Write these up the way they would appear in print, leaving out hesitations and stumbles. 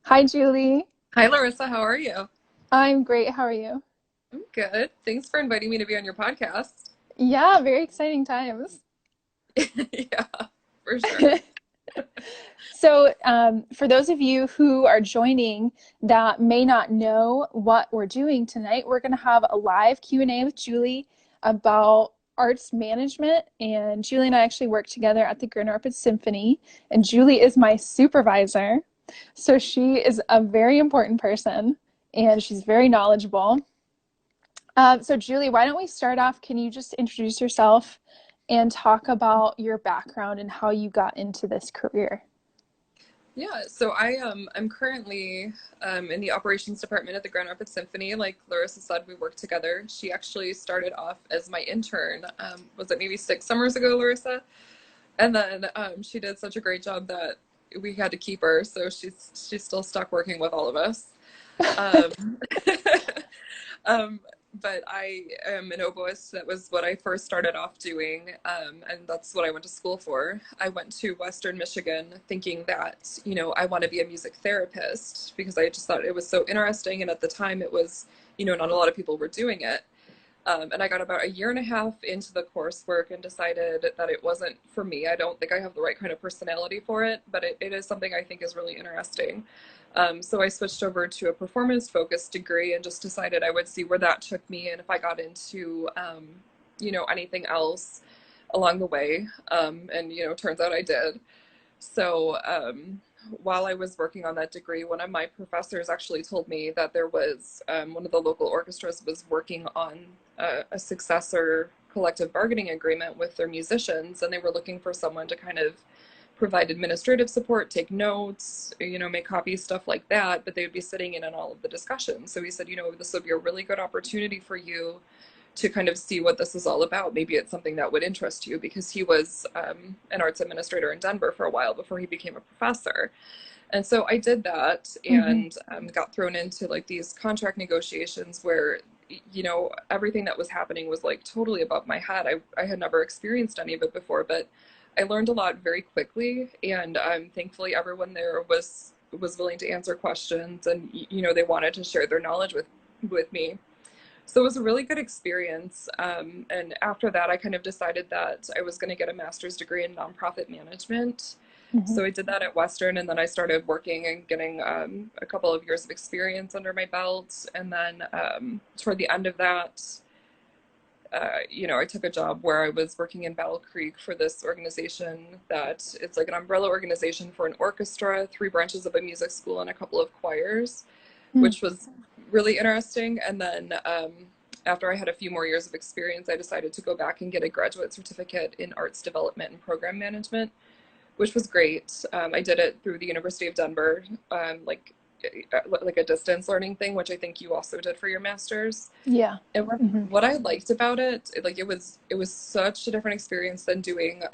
Hi, Julie. Hi, Larissa. How are you? I'm great. How are you? I'm good. Thanks for inviting me to be on your podcast. Yeah, very exciting times. Yeah, for sure. For those of you who are joining that may not know what we're doing tonight, we're going to have a live Q&A with Julie about arts management. And Julie and I actually work together at the Grand Rapids Symphony, and Julie is my supervisor. So she is a very important person, and she's very knowledgeable. Julie, why don't we start off? Can you just introduce yourself and talk about your background and how you got into this career? I'm currently in the operations department at the Grand Rapids Symphony. Like Larissa said, we work together. She actually started off as my intern. Was it maybe 6 summers ago, Larissa? And then she did such a great job that we had to keep her. So she's still stuck working with all of us. Um, um, but I am an oboist. That was what I first started off doing, and that's what I went to school for. I went to Western Michigan thinking that, I want to be a music therapist because I just thought it was so interesting. And at the time, it was, not a lot of people were doing it. And I got about a year and a half into the coursework and decided that it wasn't for me. I don't think I have the right kind of personality for it, but it is something I think is really interesting. So I switched over to a performance focused degree and just decided I would see where that took me and if I got into, anything else along the way. Turns out I did. So while I was working on that degree, one of my professors actually told me that there was one of the local orchestras was working on a successor collective bargaining agreement with their musicians, and they were looking for someone to kind of provide administrative support, take notes, make copies, stuff like that, but they would be sitting in on all of the discussions. So he said, this would be a really good opportunity for you to kind of see what this is all about. Maybe it's something that would interest you because he was an arts administrator in Denver for a while before he became a professor. And so I did that Hmm. and got thrown into like these contract negotiations where, everything that was happening was like totally above my head. I had never experienced any of it before, but I learned a lot very quickly. And thankfully, everyone there was willing to answer questions and, they wanted to share their knowledge with me. So it was a really good experience. And after that, I kind of decided that I was going to get a master's degree in nonprofit management. Hmm. So I did that at Western, and then I started working and getting a couple of years of experience under my belt. And then toward the end of that, I took a job where I was working in Battle Creek for this organization that it's like an umbrella organization for an orchestra, three branches of a music school, and a couple of choirs, which was really interesting. And then after I had a few more years of experience, I decided to go back and get a graduate certificate in arts development and program management, which was great. I did it through the University of Denver, like a distance learning thing, which I think you also did for your master's. Yeah. And Hmm. what I liked about it, like it was such a different experience than doing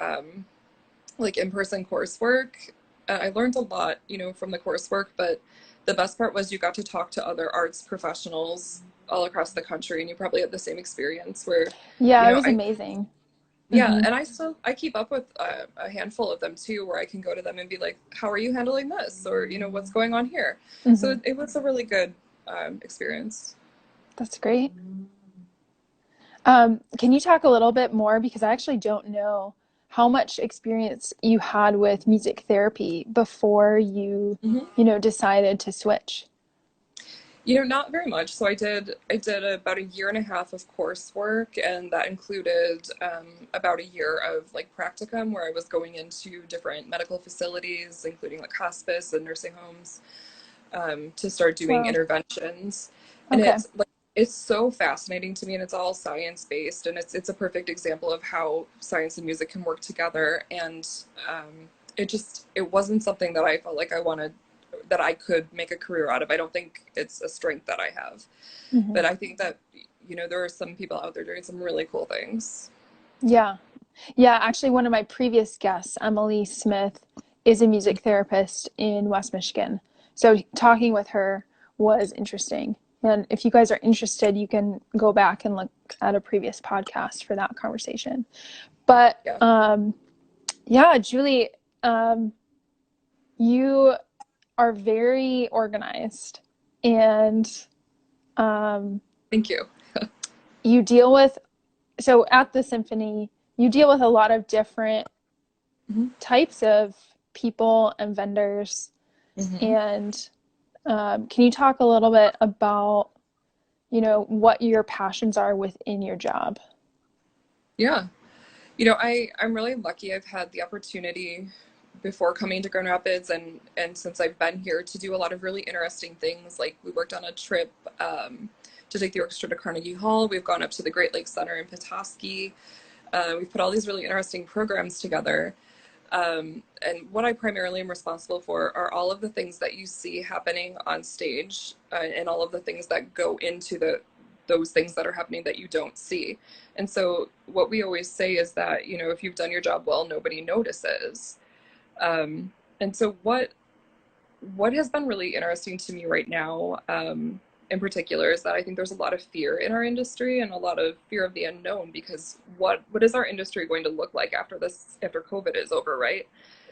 like in-person coursework. I learned a lot, from the coursework, but the best part was you got to talk to other arts professionals all across the country, and you probably had the same experience where, Yeah, it was I amazing. yeah, Hmm. and I keep up with a handful of them too, where I can go to them and be like, "How are you handling this?" or "What's going on here?" So Hmm. it was a really good experience. That's great. Can you talk a little bit more? Because I actually don't know how much experience you had with music therapy before decided to switch. Not very much. So I did about a year and a half of coursework, and that included about a year of like practicum, where I was going into different medical facilities, including like hospice and nursing homes, to start doing Wow. interventions. And Okay. it's so fascinating to me, and it's all science based, and it's a perfect example of how science and music can work together. And it wasn't something that I felt like I wanted that I could make a career out of. I don't think it's a strength that I have, Hmm. but I think that there are some people out there doing some really cool things. Yeah. Yeah, actually, one of my previous guests, Emily Smith, is a music therapist in West Michigan. So talking with her was interesting. And if you guys are interested, you can go back and look at a previous podcast for that conversation. But Yeah. yeah, Julie, um, you are very organized, and um, Thank you. you deal with, so at the symphony, you deal with a lot of different Hmm. types of people and vendors. Hmm. And can you talk a little bit about, what your passions are within your job? Yeah. I'm really lucky. I've had the opportunity before coming to Grand Rapids and since I've been here to do a lot of really interesting things. Like we worked on a trip to take the orchestra to Carnegie Hall. We've gone up to the Great Lakes Center in Petoskey. We've put all these really interesting programs together. And what I primarily am responsible for are all of the things that you see happening on stage, and all of the things that go into those things that are happening that you don't see. And so what we always say is that, if you've done your job well, nobody notices. And so what has been really interesting to me right now, in particular, is that I think there's a lot of fear in our industry and a lot of fear of the unknown, because what is our industry going to look like after COVID is over, right?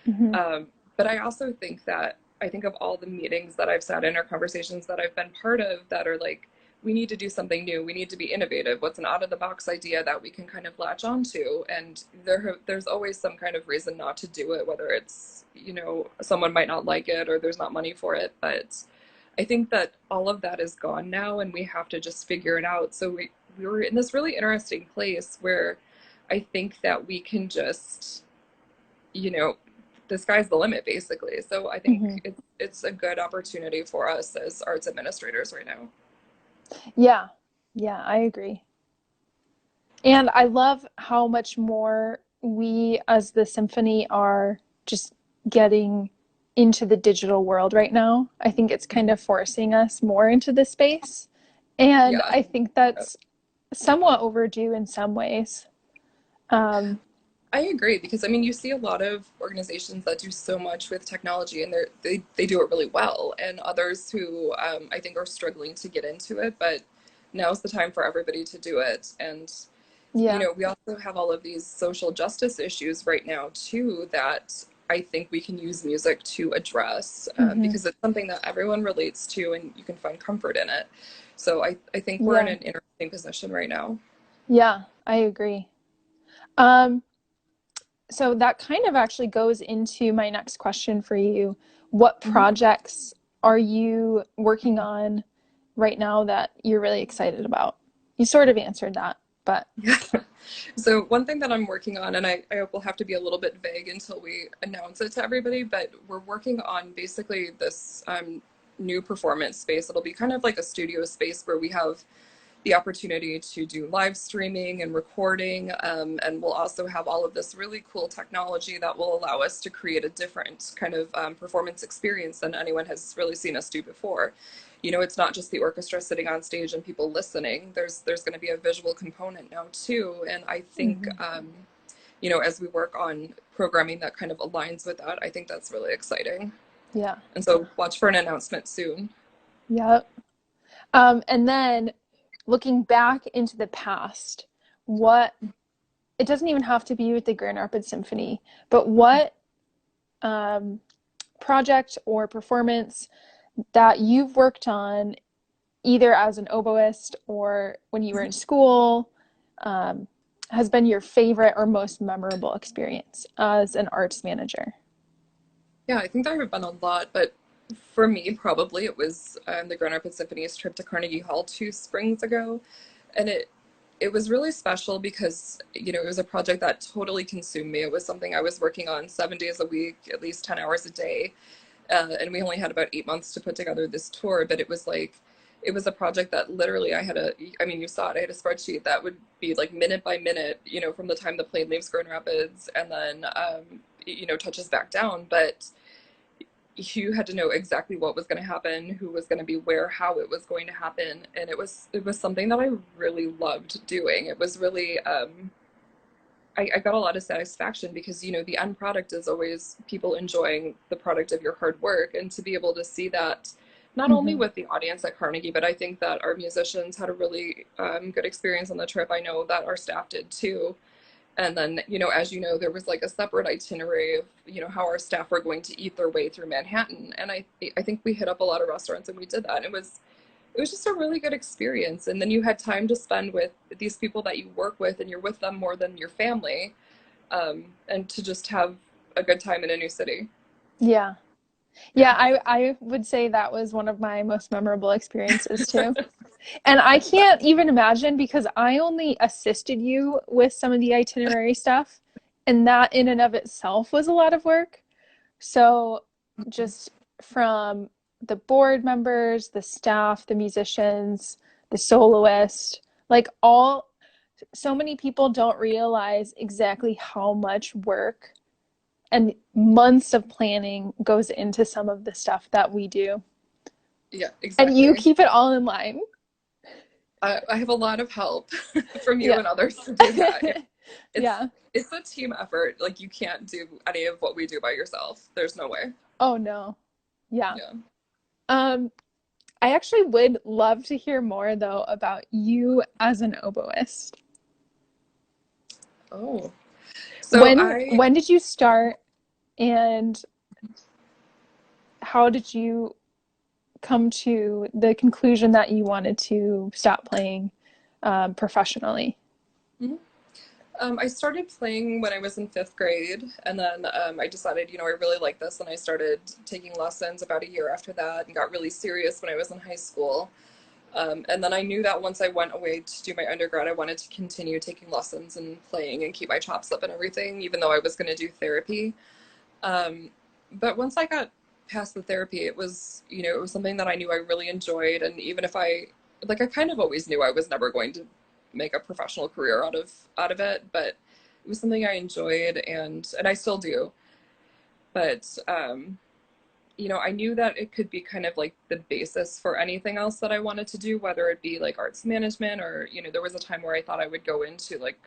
Mm-hmm. But I think of all the meetings that I've sat in or conversations that I've been part of that are like, we need to do something new. We need to be innovative. What's an out of the box idea that we can kind of latch onto? And there's always some kind of reason not to do it, whether it's, someone might not like it or there's not money for it. But I think that all of that is gone now and we have to just figure it out. So we were in this really interesting place where I think that we can just, you know, the sky's the limit basically. So I think Mm-hmm. it's a good opportunity for us as arts administrators right now. Yeah, yeah, I agree. And I love how much more we as the symphony are just getting into the digital world right now. I think it's kind of forcing us more into this space. And Yeah. I think that's somewhat overdue in some ways. Um, I agree because I mean you see a lot of organizations that do so much with technology and they do it really well, and others who I think are struggling to get into it, but now's the time for everybody to do it. And yeah. we also have all of these social justice issues right now too that I think we can use music to address, Hmm. because it's something that everyone relates to and you can find comfort in it. So I think we're in Yeah. an interesting position right now. Yeah, I agree. Um, so that kind of actually goes into my next question for you. What Mhm. projects are you working on right now that you're really excited about? You sort of answered that, but Yeah. So one thing that I'm working on, and I hope we'll have to be a little bit vague until we announce it to everybody, but we're working on basically this new performance space. It'll be kind of like a studio space where we have the opportunity to do live streaming and recording. And we'll also have all of this really cool technology that will allow us to create a different kind of performance experience than anyone has really seen us do before. It's not just the orchestra sitting on stage and people listening. There's going to be a visual component now too. And I think, mhm. as we work on programming that kind of aligns with that, I think that's really exciting. Yeah. And so watch for an announcement soon. Yep. And then looking back into the past, what it doesn't even have to be with the Grand Rapids Symphony, but what um, project or performance that you've worked on either as an oboist or when you were in school, um, has been your favorite or most memorable experience as an arts manager? Yeah, I think there have been a lot, but for me, probably it was the Grand Rapids Symphony's trip to Carnegie Hall 2 springs ago, and it was really special because it was a project that totally consumed me. It was something I was working on 7 days a week, at least 10 hours a day, and we only had about 8 months to put together this tour. But it was a project that literally I mean, you saw it. I had a spreadsheet that would be like minute by minute, from the time the plane leaves Grand Rapids and then touches back down, but you had to know exactly what was going to happen, who was going to be where, how it was going to happen, and it was something that I really loved doing. It was really I got a lot of satisfaction because the end product is always people enjoying the product of your hard work, and to be able to see that not only Mm-hmm. with the audience at Carnegie, but I think that our musicians had a really good experience on the trip. I know that our staff did too, And then, as you know, there was like a separate itinerary of, how our staff were going to eat their way through Manhattan. And I think we hit up a lot of restaurants and we did that. It was just a really good experience. And then you had time to spend with these people that you work with and you're with them more than your family. And to just have a good time in a new city. Yeah. Yeah. Yeah, I would say that was one of my most memorable experiences too. And I can't even imagine because I only assisted you with some of the itinerary stuff, and that in and of itself was a lot of work. So just from the board members, the staff, the musicians, the soloist, like all so many people don't realize exactly how much work and months of planning goes into some of the stuff that we do. Yeah, And you exactly. keep it all in line. I have a lot of help from you Yeah. and others to do that. Yeah. It's Yeah. it's a team effort. Like you can't do any of what we do by yourself. There's no way. Oh no. Yeah. Yeah. Um, I actually would love to hear more though about you as an oboist. Oh. So When I when did you start and how did you come to the conclusion that you wanted to stop playing professionally? Mhm. I started playing when I was in fifth grade, and then I decided, I really like this, and I started taking lessons about a year after that, and got really serious when I was in high school. And then I knew that once I went away to do my undergrad, I wanted to continue taking lessons and playing and keep my chops up and everything, even though I was going to do therapy. Um, but once I got past the therapy, it was something that I knew I really enjoyed. And even if I kind of always knew I was never going to make a professional career out of it, but it was something I enjoyed and I still do. But I knew that it could be kind of like the basis for anything else that I wanted to do, whether it be like arts management or, there was a time where I thought I would go into like,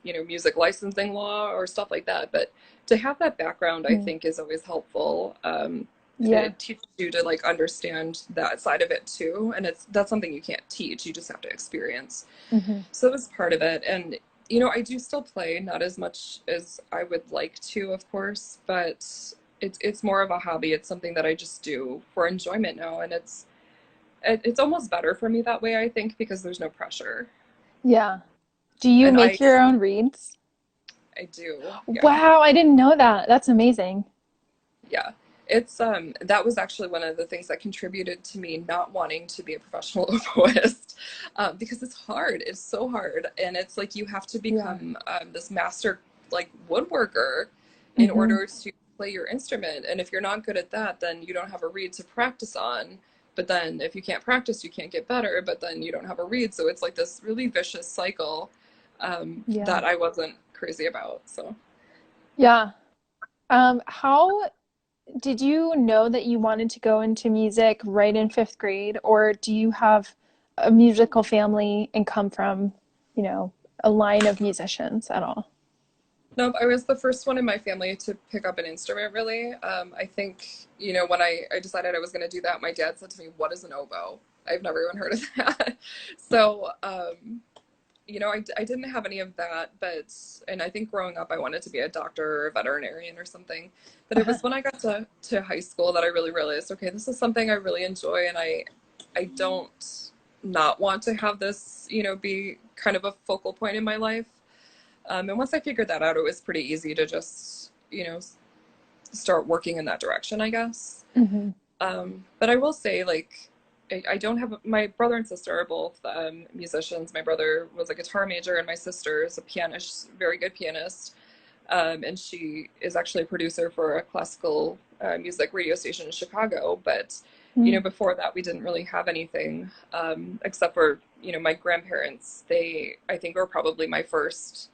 music licensing law or stuff like that. But to have that background, I Mm, think is always helpful. yeah. It teaches you to like understand that side of it too. And that's something you can't teach. You just have to experience. Hmm. So that was part of it. And, I do still play, not as much as I would like to, of course, but it's more of a hobby. It's something that I just do for enjoyment now, and it's almost better for me that way, I think, because there's no pressure. Yeah. Do you And make your own reads? I do, yeah. Wow, I didn't know that. That's amazing. Yeah. It's that was actually one of the things that contributed to me not wanting to be a professional oboist, because it's hard. It's so hard, and it's like you have to Yeah. become this master like woodworker in Hmm. order to play your instrument. And if you're not good at that, then you don't have a reed to practice on. But then if you can't practice, you can't get better. But then you don't have a reed, so it's like this really vicious cycle Yeah. that I wasn't crazy about. So. Yeah. How did you know that you wanted to go into music right in fifth grade, or do you have a musical family and come from, you know, a line of musicians at all? Nope, I was the first one in my family to pick up an instrument, really. I think, when I decided I was going to do that, my dad said to me, "What is an oboe?" I've never even heard of that. So, I didn't have any of that, and I think growing up, I wanted to be a doctor or a veterinarian or something. But it Uh-huh. was when I got to high school that I really realized, okay, this is something I really enjoy, and I don't not want to have this, be kind of a focal point in my life. And once I figured that out, it was pretty easy to just, start working in that direction, I guess. Hmm. But I will say, like, I don't have my brother and sister are both musicians. My brother was a guitar major, and my sister is a pianist, very good pianist. And she is actually a producer for a classical music radio station in Chicago. But Mm. before that, we didn't really have anything except for my grandparents. They, I think, were probably my first.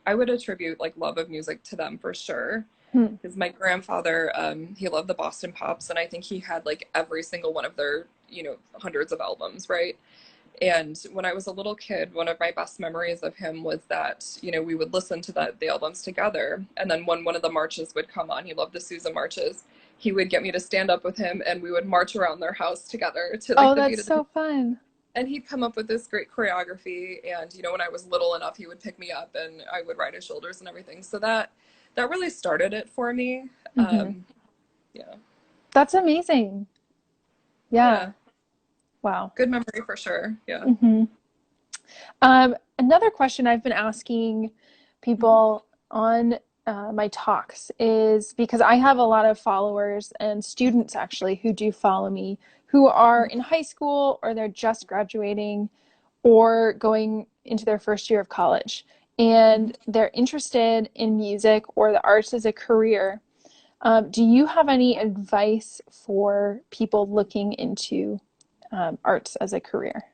I would attribute like love of music to them for sure. Hmm. Because my grandfather, he loved the Boston Pops, and I think he had like every single one of their, hundreds of albums, right? And when I was a little kid, one of my best memories of him was that, we would listen to the albums together. And then when one of the marches would come on, he loved the Sousa marches, he would get me to stand up with him and we would march around their house together to like Oh, the that's beat of the. so fun. and he'd come up with this great choreography. And when I was little enough, he would pick me up and I would ride his shoulders and everything. So that really started it for me. Hmm. Yeah. That's amazing. Yeah. Yeah. Wow. Good memory for sure. Yeah. Hmm. Another question I've been asking Mhm. people on my talks is because I have a lot of followers and students actually who do follow me who are in high school or they're just graduating or going into their first year of college Mhm. and they're interested in music or the arts as a career. Do you have any advice for people looking into arts as a career?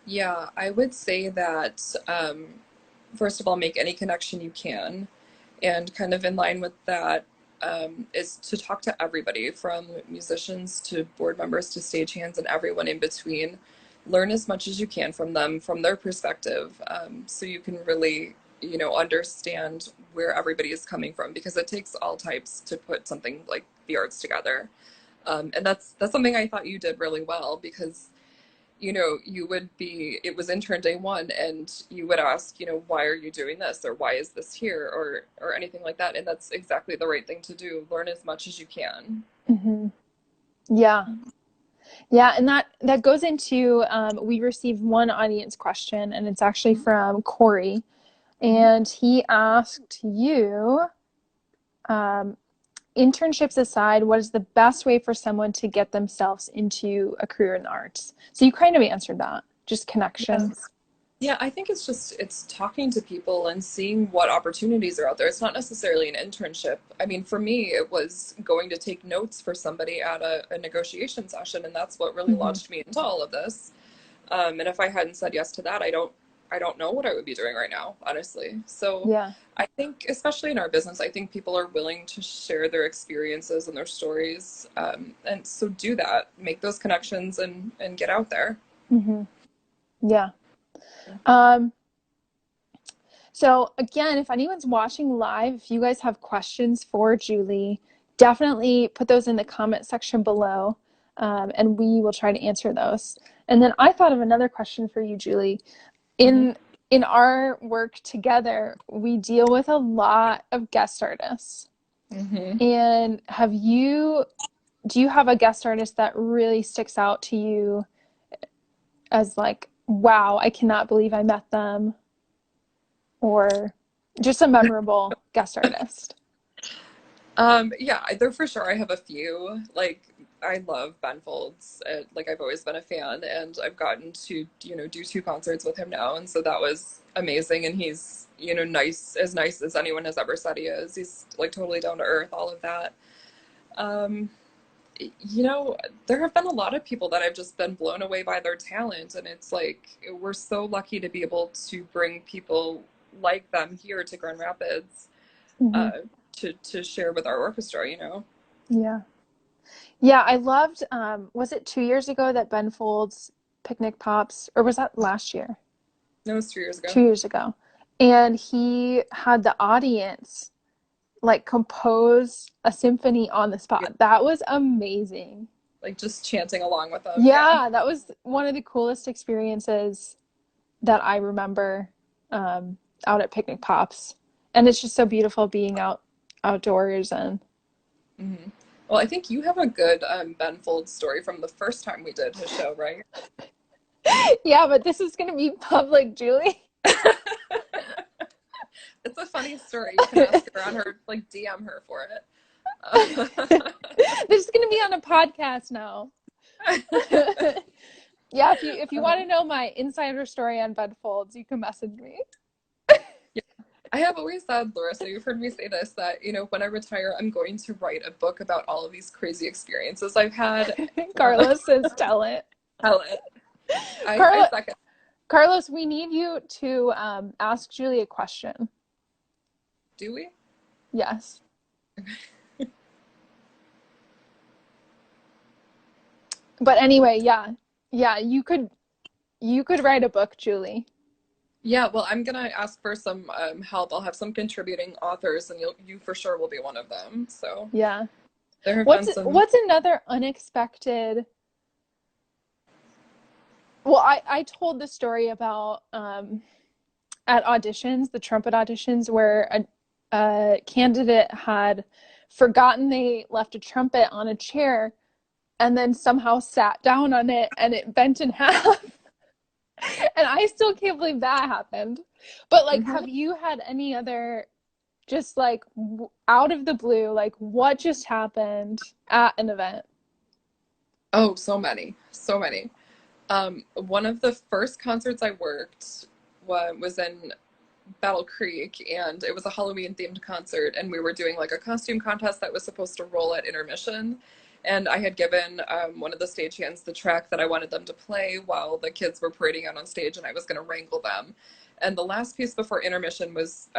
Yeah, I would say that first of all, make any connection you can. And kind of in line with that is to talk to everybody from musicians to board members to stagehands and everyone in between. Learn as much as you can from them, from their perspective, so you can really, understand where everybody is coming from because it takes all types to put something like the arts together. And that's something I thought you did really well because you would be, it was intern day one, and you would ask, why are you doing this, or why is this here, or anything like that. And that's exactly the right thing to do. Learn as much as you can. Hmm. Yeah. Yeah, and that goes into we received one audience question, and it's actually from Corey, Mm-hmm. and he asked you, um, internships aside, what is the best way for someone to get themselves into a career in the arts? So you kind of answered that, just Yeah. connections. Yeah, I think it's talking to people and seeing what opportunities are out there. It's not necessarily an internship. I mean, for me, it was going to take notes for somebody at a negotiation session, and that's what really Hmm. launched me into all of this. And if I hadn't said yes to that, I don't know what I would be doing right now, honestly. So Yeah. I think, especially in our business, I think people are willing to share their experiences and their stories. And so do that, make those connections and get out there. Hmm. Yeah. Um, So again, if anyone's watching live, if you guys have questions for Julie, definitely put those in the comment section below, and we will try to answer those. And then I thought of another question for you, Julie. Hmm. In our work together, we deal with a lot of guest artists. Hmm. And do you have a guest artist that really sticks out to you as like, wow, I cannot believe I met them, or just a memorable guest artist? Yeah, there for sure. I have a few. Like, I love Ben Folds. Like, I've always been a fan, and I've gotten to, do two concerts with him now, and so that was amazing. And he's, nice as anyone has ever said he is. He's like totally down to earth, all of that. Um, you know, there have been a lot of people that I've just been blown away by their talent, and it's like we're so lucky to be able to bring people like them here to Grand Rapids Hmm. uh, to share with our orchestra. Yeah. Yeah, I loved, was it 2 years ago that Ben Folds Picnic Pops, or was that last year? That was 3 years ago. 2 years ago. And he had the audience like compose a symphony on the Yeah, spot. That was amazing. like just chanting along with them. Yeah. Yeah, that was one of the coolest experiences that I remember out at Picnic Pops. And it's just so beautiful being outdoors and Hmm. Well, I think you have a good Ben Folds story from the first time we did his show, right? yeah, but this is going to be public, Julie. It's a funny story. You can ask her on her, like, DM her for it. This is going to be on a podcast now. Yeah, if you want to know my insider story on bed folds, you can message me. Yeah. I have always said, Larissa, you've heard me say this, that, when I retire, I'm going to write a book about all of these crazy experiences I've had. Uh, Carlos says tell it. Tell it. I Carlos, second. Carlos, we need you to ask Julie a question. Do we? Yes. But anyway, yeah. Yeah, you could write a book, Julie. Yeah, well, I'm gonna ask for some help. I'll have some contributing authors, and you for sure will be one of them. So Yeah. there have been What's some. what's another unexpected well, I told the story about at auditions, the trumpet auditions, where a candidate had forgotten they left a trumpet on a chair and then somehow sat down on it and it bent in half. And I still can't believe that happened. But like, Hmm. have you had any other just like out of the blue, like what just happened at an event? Oh, so many, so many. One of the first concerts I worked was in Battle Creek, and it was a Halloween themed concert, and we were doing like a costume contest that was supposed to roll at intermission. And I had given one of the stagehands the track that I wanted them to play while the kids were parading out on stage, and I was going to wrangle them. And the last piece before intermission was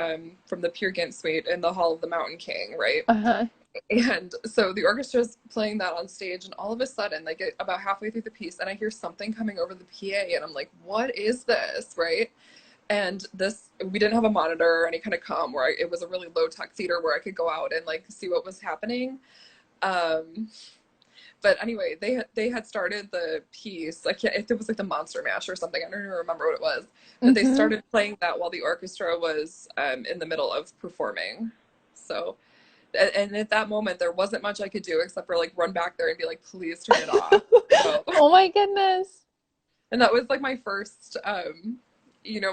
from the Peer Gynt Suite in the Hall of the Mountain King, right? Uh-huh. And so the orchestra's playing that on stage, and all of a sudden, they get about halfway through the piece, and I hear something coming over the PA, and I'm like, what is this, right? And this, we didn't have a monitor or any kind of comm where it was a really low tech theater where I could go out and like see what was happening. Um, but anyway, they had started the piece. Like if it was like the Monster Mash or something. I don't even remember what it was. But they Mm-hmm. started playing that while the orchestra was in the middle of performing. So, and at that moment, there wasn't much I could do except for like run back there and be like, please turn it off. So, Oh my goodness. and that was like my first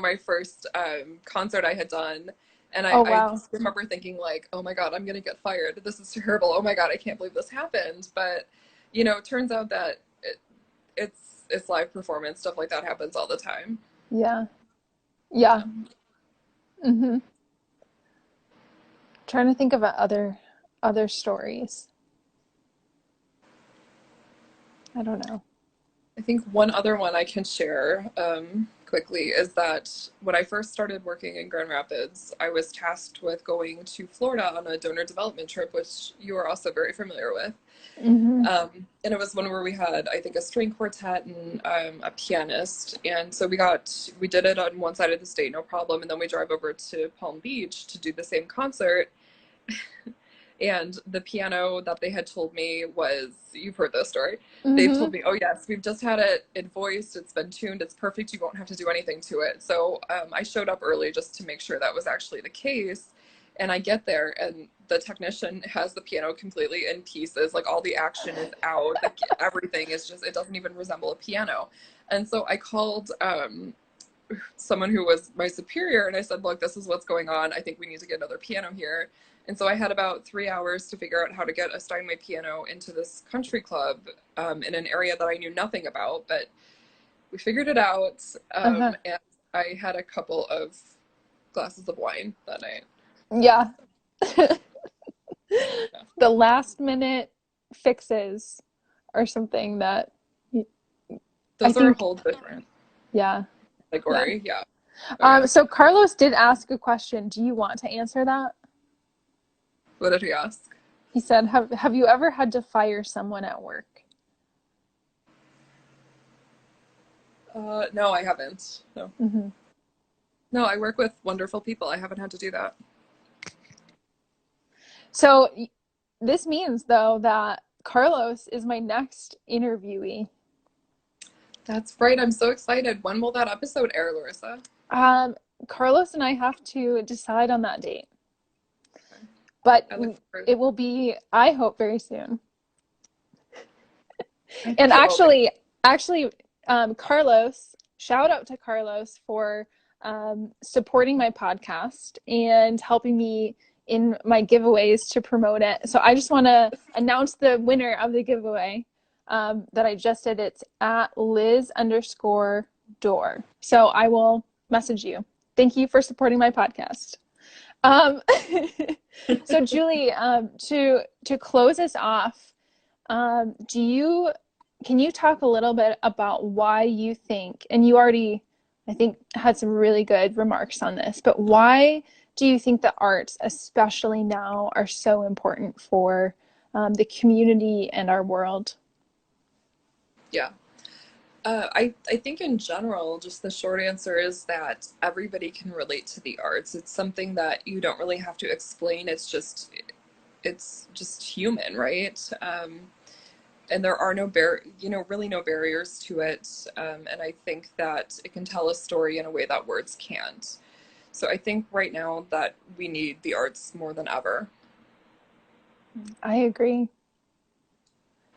my first concert I had done. And I, Oh I wow. just remember thinking like, oh my God, I'm gonna get fired, this is terrible, oh my God, I can't believe this happened. But it turns out that it's live performance, stuff like that happens all the time. Yeah. Yeah. Yeah. Mm-hmm. Trying to think of other stories. I don't know. I think one other one I can share quickly is that when I first started working in Grand Rapids, I was tasked with going to Florida on a donor development trip, which you are also very familiar with. Mm-hmm. And it was one where we had, I think, a string quartet and a pianist. And so we did it on one side of the state, no problem. And then we drive over to Palm Beach to do the same concert. And the piano that they had told me was, you've heard this story. They've Mm-hmm. told me, oh, yes, we've just had it voiced. It's been tuned. It's perfect. You won't have to do anything to it. So I showed up early just to make sure that was actually the case. And I get there, and the technician has the piano completely in pieces. Like all the action is out. Like everything is just, it doesn't even resemble a piano. And so I called someone who was my superior, and I said, look, this is what's going on. I think we need to get another piano here. And so I had about 3 hours to figure out how to get a Steinway piano into this country club in an area that I knew nothing about. But we figured it out, Uh-huh. and I had a couple of glasses of wine that night. Yeah. Yeah. The last minute fixes or something that I Those are a think, whole different yeah. Yeah. category. Yeah. Okay. So Carlos did ask a question. Do you want to answer that? What did he ask? He said, have you ever had to fire someone at work? No, I haven't. No. Mm-hmm. No, I work with wonderful people. I haven't had to do that. So this means though that Carlos is my next interviewee. That's right. I'm so excited. When will that episode air, Larissa? Um, Carlos and I have to decide on that date, but I look forward. it will be, I hope, very soon. I And think it will be. actually, Carlos, shout out to Carlos for supporting my podcast and helping me in my giveaways to promote it. So I just want to announce the winner of the giveaway that I just did. It's at Liz underscore door. So I will message you. Thank you for supporting my podcast. Um, so Julie, to close us off, do you can you talk a little bit about why you think, and you already, I think, had some really good remarks on this, but why do you think the arts, especially now, are so important for the community and our world? Yeah. I think in general, just the short answer is that everybody can relate to the arts. It's something that you don't really have to explain. It's just human, right? and there are really no barriers to it. And I think that it can tell a story in a way that words can't. So I think right now that we need the arts more than ever. I agree.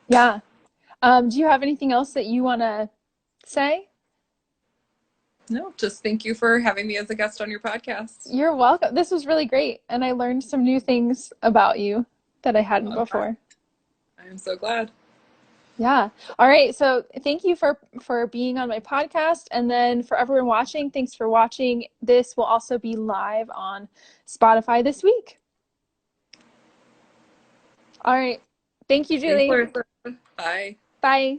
Yeah. Do you have anything else that you want to say? No, just thank you for having me as a guest on your podcast. You're welcome. This was really great, and I learned some new things about you that I hadn't I'm glad. before. I'm so glad. Yeah. All right. So thank you for being on my podcast, and then for everyone watching, thanks for watching. This will also be live on Spotify this week. All right. Thank you, Thanks, Julie. Larissa. Bye. Bye.